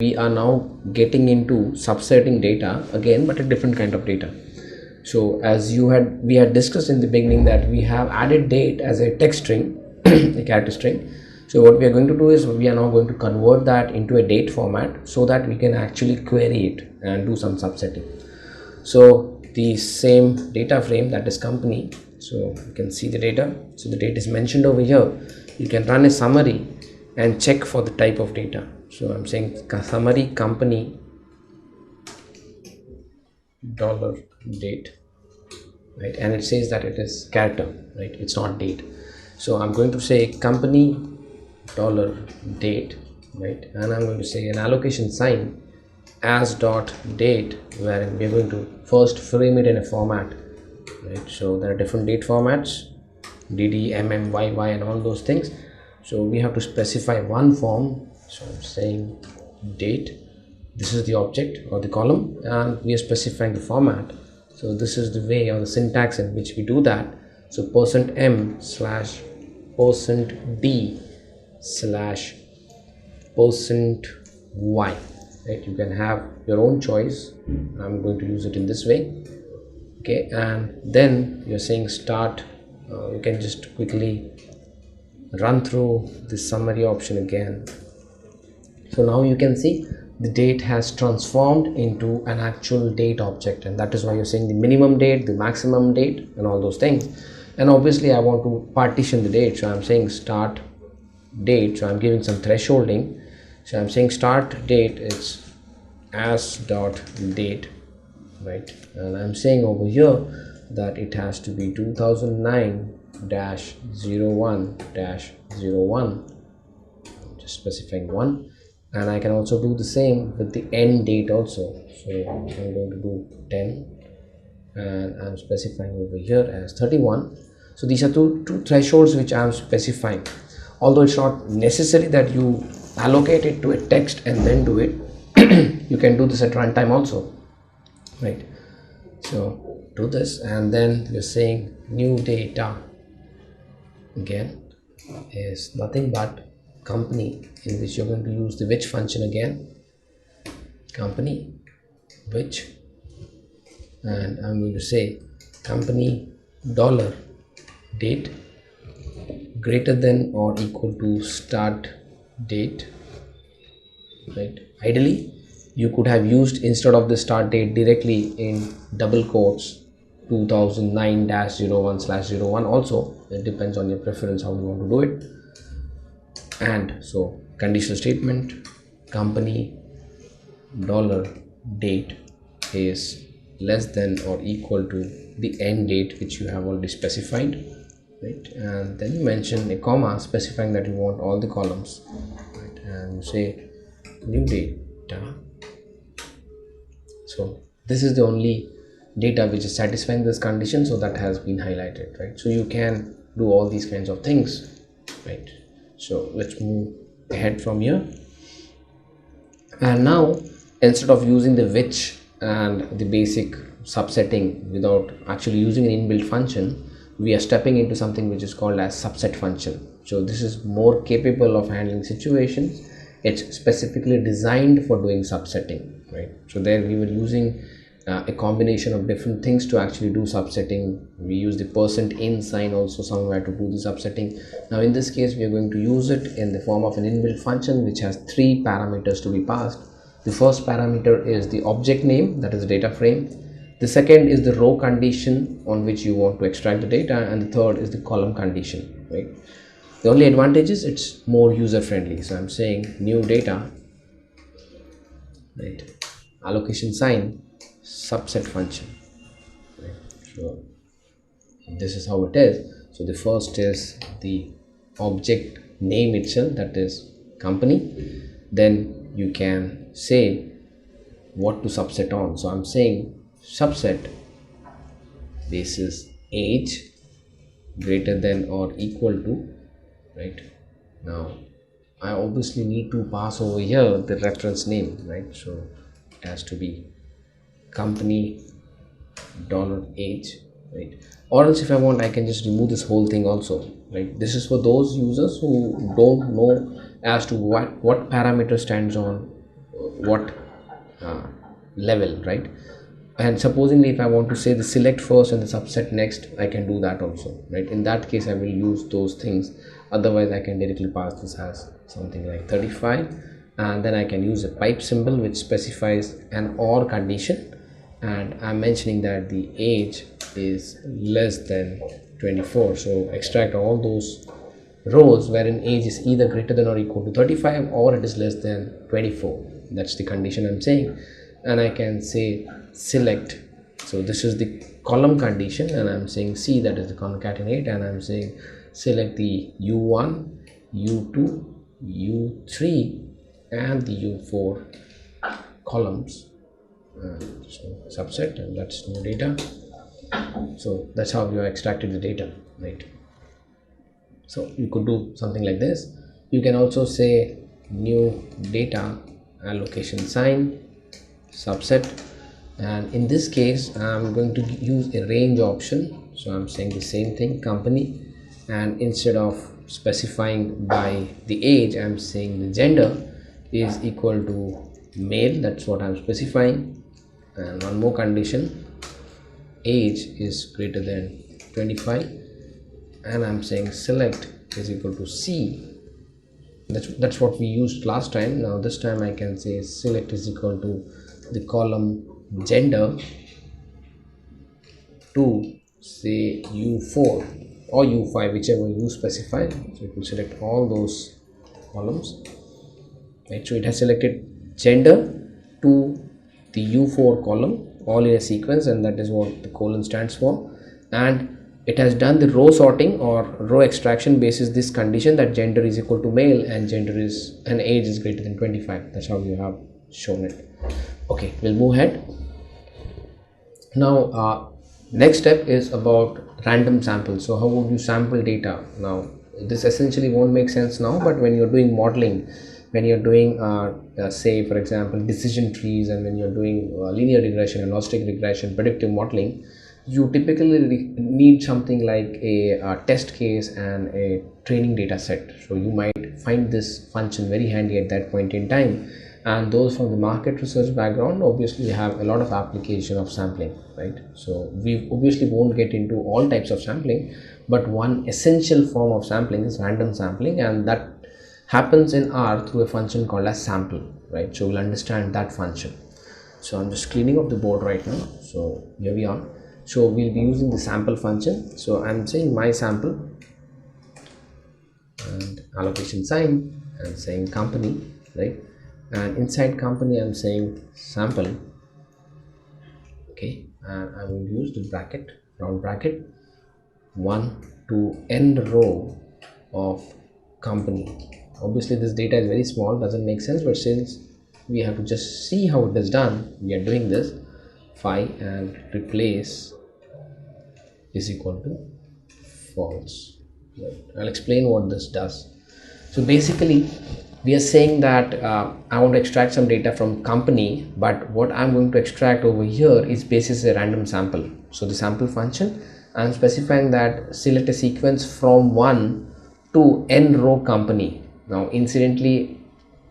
we are now getting into subsetting data again, but a different kind of data. So as we had discussed in the beginning that we have added date as a text string, a character string. So what we are going to do is we are now going to convert that into a date format so that we can actually query it and do some subsetting. So the same data frame, that is company, so you can see the data. So the date is mentioned over here. You can run a summary and check for the type of data. So I'm saying summary company dollar date, right, and it says that it is character, right, it's not date. So I'm going to say company dollar date, right, and I'm going to say an allocation sign as dot date, wherein we're going to first frame it in a format, right. So there are different date formats, dd, mm, yy, and all those things. So we have to specify one form. So I'm saying date, this is the object or the column, and we are specifying the format. So this is the way or the syntax in which we do that. So %m slash %d slash %y, right. You can have your own choice. I'm going to use it in this way, okay. And then you're saying start. You can just quickly run through the summary option again. So now you can see the date has transformed into an actual date object, and that is why you're saying the minimum date, the maximum date, and all those things. And obviously I want to partition the date, so I'm saying start date. So I'm giving some thresholding. So I'm saying start date is as dot date, right, and I'm saying over here that it has to be 2009-01-01, just specifying 1. And I can also do the same with the end date also. So I'm going to do 10, and I'm specifying over here as 31. So these are two thresholds which I'm specifying, although it's not necessary that you allocate it to a text and then do it. You can do this at runtime also, right. So do this, and then you're saying new data again is nothing but company, in which you're going to use the which function again, company which, and I'm going to say company dollar date greater than or equal to start date, right. Ideally you could have used, instead of the start date, directly in double quotes 2009-01/01 also. It depends on your preference how you want to do it. And so conditional statement, company dollar date is less than or equal to the end date which you have already specified, right. And then you mention a comma specifying that you want all the columns, right, and you say new data. So this is the only data which is satisfying this condition, so that has been highlighted, right. So you can do all these kinds of things, right. So let's move ahead from here. And now, instead of using the which and the basic subsetting without actually using an inbuilt function, we are stepping into something which is called as subset function. So this is more capable of handling situations. It's specifically designed for doing subsetting, right. So there we were using a combination of different things to actually do subsetting. We use the %in sign also somewhere to do the subsetting. Now in this case we are going to use it in the form of an inbuilt function which has 3 parameters to be passed. The first parameter is the object name, that is the data frame. The second is the row condition on which you want to extract the data, and the third is the column condition, right. The only advantage is it's more user friendly. So I'm saying new data, right, allocation sign subset function, right. So this is how it is. So the first is the object name itself, that is company. Then you can say what to subset on. So I'm saying subset basis age greater than or equal to, right. Now I obviously need to pass over here the reference name, right. So it has to be company dollar age, right. Or else if I want, I can just remove this whole thing also, right. This is for those users who don't know as to what parameter stands on what level, right? And supposingly if I want to say the select first and the subset next, I can do that also, right? In that case I will use those things. Otherwise I can directly pass this as something like 35, and then I can use a pipe symbol which specifies an or condition, and I'm mentioning that the age is less than 24. So extract all those rows wherein age is either greater than or equal to 35 or it is less than 24. That's the condition I'm saying. And I can say select, so this is the column condition, and I'm saying C, that is the concatenate, and I'm saying select the U1, U2, U3 and the U4 columns, so subset, and that's new data. So that's how you extracted the data, right? So you could do something like this. You can also say new data allocation sign subset, and in this case I'm going to use a range option. So I'm saying the same thing, company, and instead of specifying by the age, I'm saying the gender is equal to male. That's what I'm specifying. And one more condition, age is greater than 25, and I'm saying select is equal to C. That's what we used last time. Now this time I can say select is equal to the column gender to say U4 or U5, whichever you specify. So it will select all those columns, right? So it has selected gender to the U4 column all in a sequence, and that is what the colon stands for. And it has done the row sorting or row extraction basis this condition that gender is equal to male and age is greater than 25. That's how you have shown it. Okay, we'll move ahead. Now next step is about random samples. So how would you sample data? Now this essentially won't make sense now, but when you're doing modeling, when you're doing say for example decision trees, and when you're doing linear regression and logistic regression, predictive modeling, you typically need something like a test case and a training data set. So you might find this function very handy at that point in time. And those from the market research background obviously have a lot of application of sampling, right? So we obviously won't get into all types of sampling, but one essential form of sampling is random sampling, and that happens in R through a function called as sample, right? So we'll understand that function. So I'm just cleaning up the board right now. So here we are. So we'll be using the sample function. So I'm saying my sample and allocation sign and saying company, right? And inside company I'm saying sample, okay, and I will use the bracket, round bracket, 1 to n row of company. Obviously this data is very small, doesn't make sense, but since we have to just see how it is done, we are doing this. Phi and replace is equal to false. I'll explain what this does. So basically we are saying that I want to extract some data from company, but what I'm going to extract over here is basis a random sample. So the sample function, I'm specifying that select a sequence from 1 to n row company. Now incidentally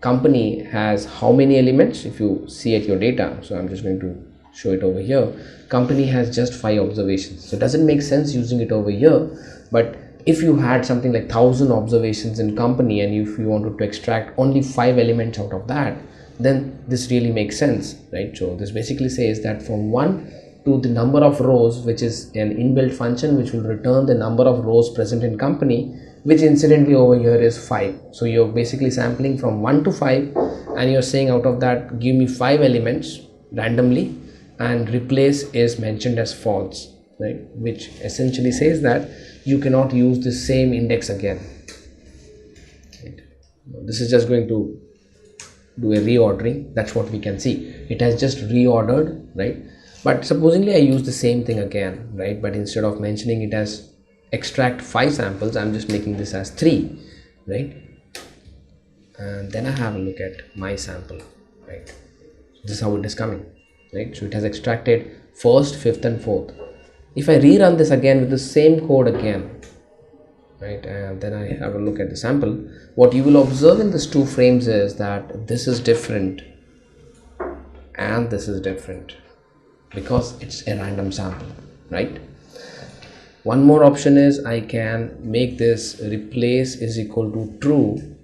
company has how many elements if you see at your data? So I'm just going to show it over here. Company has just 5 observations, so it doesn't make sense using it over here. But if you had something like 1000 observations in company, and if you wanted to extract only 5 elements out of that, then this really makes sense, right? So this basically says that from 1 to the number of rows, which is an inbuilt function which will return the number of rows present in company, which incidentally over here is 5. So you're basically sampling from 1 to 5, and you're saying out of that give me 5 elements randomly, and replace is mentioned as false, right? Which essentially says that you cannot use the same index again, right? This is just going to do a reordering. That's what we can see. It has just reordered, right? But supposingly I use the same thing again, right? But instead of mentioning it as extract 5 samples, I'm just making this as 3, right? And then I have a look at my sample, right? This is how it is coming, right? So it has extracted 1st, 5th and 4th. If I rerun this again with the same code again, right, and then I have a look at the sample, what you will observe in these 2 frames is that this is different and this is different because it's a random sample, right? One more option is I can make this replace is equal to true,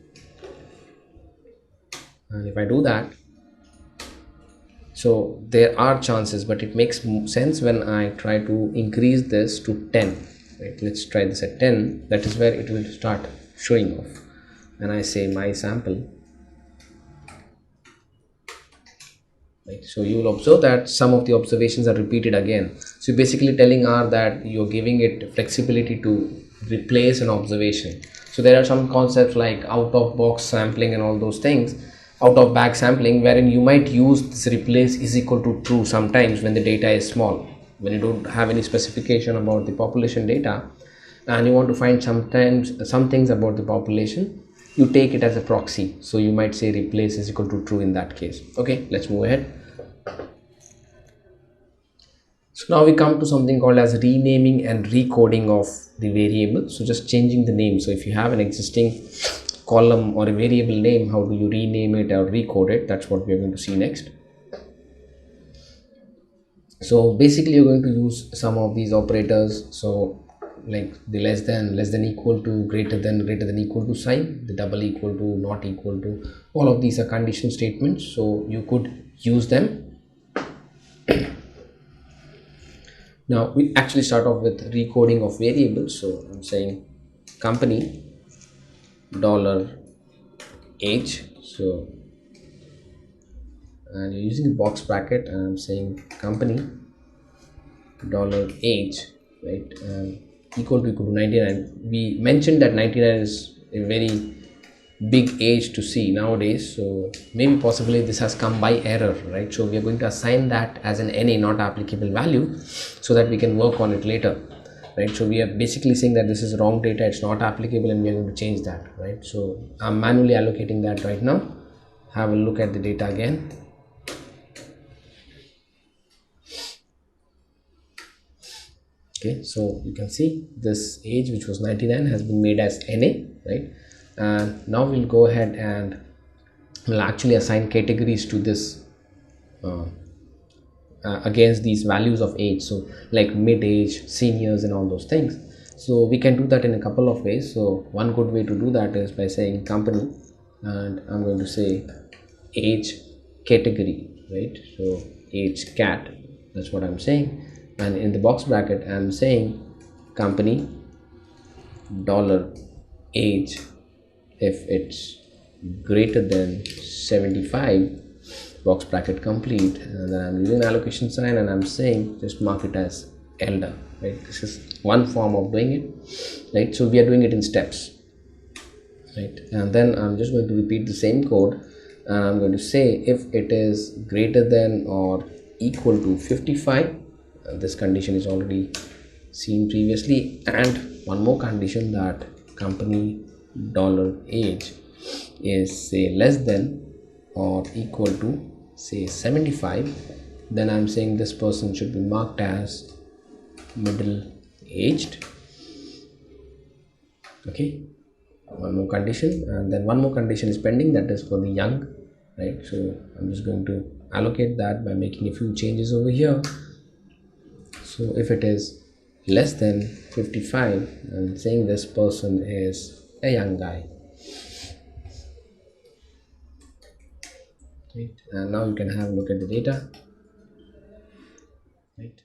and if I do that, so there are chances, but it makes sense when I try to increase this to 10, right? Let's try this at 10. That is where it will start showing off. And I say my sample, right? So you will observe that some of the observations are repeated again. So basically telling R that you're giving it flexibility to replace an observation. So there are some concepts like out of box sampling and all those things, out of bag sampling, wherein you might use this replace is equal to true sometimes when the data is small, when you don't have any specification about the population data and you want to find sometimes some things about the population, you take it as a proxy. So you might say replace is equal to true in that case. Okay, let's move ahead. So now we come to something called as renaming and recoding of the variable. So just changing the name. So if you have an existing column or a variable name, how do you rename it or recode it? That's what we are going to see next. So basically you're going to use some of these operators. So like the less than equal to, greater than equal to sign, the double equal to, not equal to, all of these are condition statements, so you could use them. Now we actually start off with recoding of variables. So I'm saying company dollar age, so and you're using a box bracket, and I'm saying company dollar age, right, equal to 99. We mentioned that 99 is a very big age to see nowadays, so maybe possibly this has come by error, right? So we are going to assign that as an NA not applicable value so that we can work on it later, right? So we are basically saying that this is wrong data, it's not applicable, and we are going to change that, right? So I'm manually allocating that right now. Have a look at the data again. Okay, so you can see this age which was 99 has been made as NA, right? And now we'll go ahead and we'll actually assign categories to this uh, against these values of age, so like mid age, seniors, and all those things. So we can do that in a couple of ways. So one good way to do that is by saying company, and I'm going to say age category, right? So age cat, that's what I'm saying. And in the box bracket I'm saying company dollar age if it's greater than 75, box bracket complete, and then I'm using allocation sign and I'm saying just mark it as elder, right? This is one form of doing it, right? So we are doing it in steps, right? And then I'm just going to repeat the same code, and I'm going to say if it is greater than or equal to 55, this condition is already seen previously, and one more condition that company dollar age is say less than or equal to say 75, then I'm saying this person should be marked as middle aged. Okay, one more condition, and then one more condition is pending, that is for the young, right? So I'm just going to allocate that by making a few changes over here. So if it is less than 55, I'm saying this person is a young guy, right? And now you can have a look at the data, right?